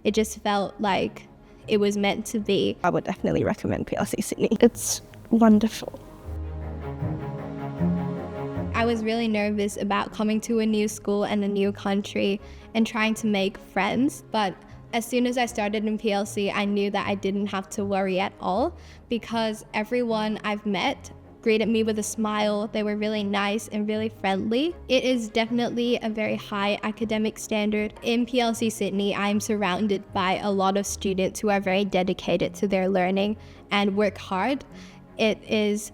It just felt like it was meant to be. I would definitely recommend PLC Sydney. It's wonderful. I was really nervous about coming to a new school and a new country and trying to make friends, but as soon as I started in PLC, I knew that I didn't have to worry at all because everyone I've met greeted me with a smile. They were really nice and really friendly. It is definitely a very high academic standard. In PLC Sydney, I'm surrounded by a lot of students who are very dedicated to their learning and work hard. It is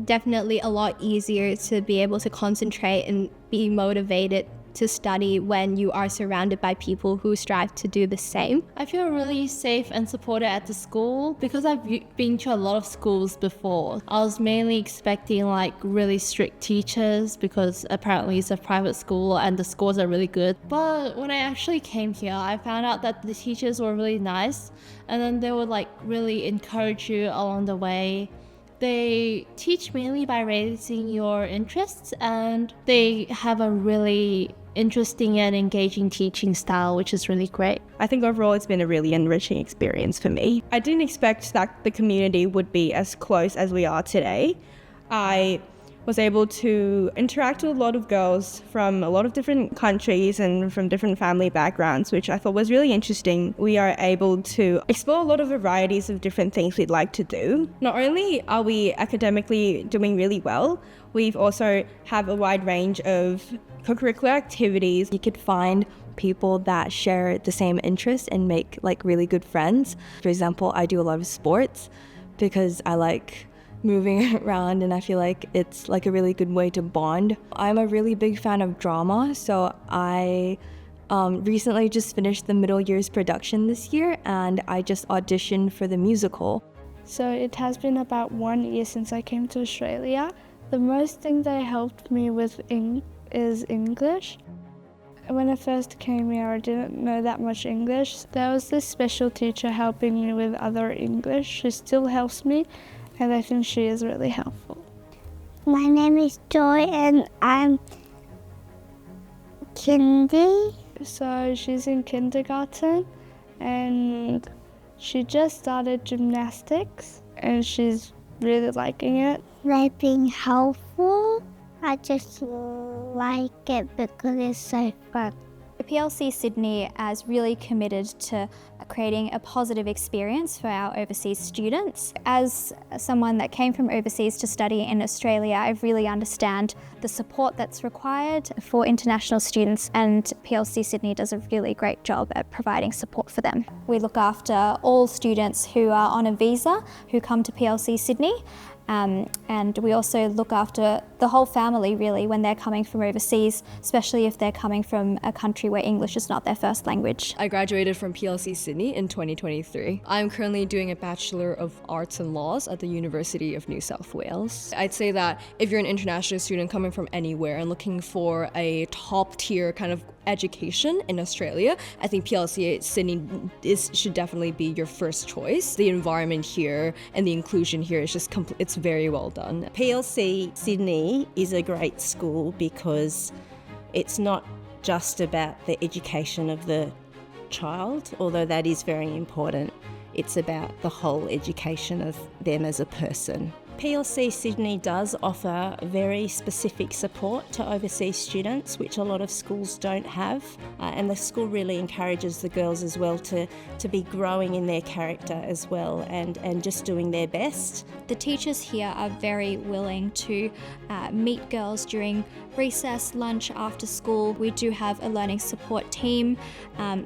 definitely a lot easier to be able to concentrate and be motivated to study when you are surrounded by people who strive to do the same. I feel really safe and supported at the school because I've been to a lot of schools before. I was mainly expecting like really strict teachers because apparently it's a private school and the scores are really good. But when I actually came here, I found out that the teachers were really nice and then they would like really encourage you along the way. They teach mainly by raising your interests and they have a really interesting and engaging teaching style, which is really great. I think overall it's been a really enriching experience for me. I didn't expect that the community would be as close as we are today. I was able to interact with a lot of girls from a lot of different countries and from different family backgrounds, which I thought was really interesting. We are able to explore a lot of varieties of different things we'd like to do. Not only are we academically doing really well, we've also have a wide range of co-curricular activities. You could find people that share the same interests and make like really good friends. For example, I do a lot of sports because I like moving around and I feel like it's like a really good way to bond. I'm a really big fan of drama, so I recently just finished the middle years production this year and I just auditioned for the musical. So it has been about 1 year since I came to Australia. The most thing that helped me with is English. When I first came here, I didn't know that much English. There was this special teacher helping me with other English. She still helps me, and I think she is really helpful. My name is Joy and I'm kindy. So she's in kindergarten and she just started gymnastics and she's really liking it. They've been helpful. I just like it because it's so fun. PLC Sydney is really committed to creating a positive experience for our overseas students. As someone that came from overseas to study in Australia, I really understand the support that's required for international students, and PLC Sydney does a really great job at providing support for them. We look after all students who are on a visa who come to PLC Sydney. And we also look after the whole family really when they're coming from overseas, especially if they're coming from a country where English is not their first language. I graduated from PLC Sydney in 2023. I'm currently doing a Bachelor of Arts and Laws at the University of New South Wales. I'd say that if you're an international student coming from anywhere and looking for a top tier kind of education in Australia, I think PLC Sydney should definitely be your first choice. The environment here and the inclusion here is just it's very well done. PLC Sydney is a great school because it's not just about the education of the child, although that is very important. It's about the whole education of them as a person. PLC Sydney does offer very specific support to overseas students, which a lot of schools don't have. And the school really encourages the girls as well to be growing in their character as well and just doing their best. The teachers here are very willing to meet girls during recess, lunch, after school. We do have a learning support team.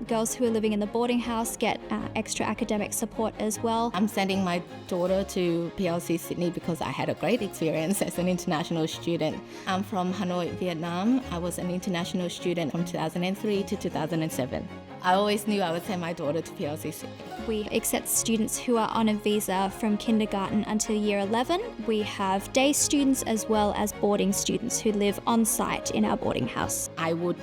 Girls who are living in the boarding house get extra academic support as well. I'm sending my daughter to PLC Sydney because I had a great experience as an international student. I'm from Hanoi, Vietnam. I was an international student from 2003 to 2007. I always knew I would send my daughter to PLC Sydney. We accept students who are on a visa from kindergarten until year 11. We have day students as well as boarding students who live on site in our boarding house. I would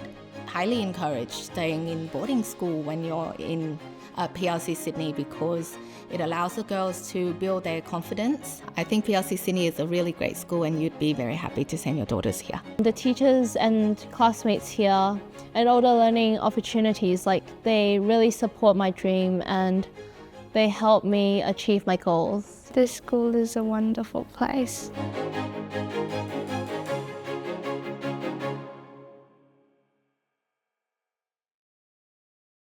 highly encourage staying in boarding school when you're in PLC Sydney because it allows the girls to build their confidence. I think PLC Sydney is a really great school and you'd be very happy to send your daughters here. The teachers and classmates here and all the learning opportunities, like they really support my dream and they help me achieve my goals. This school is a wonderful place.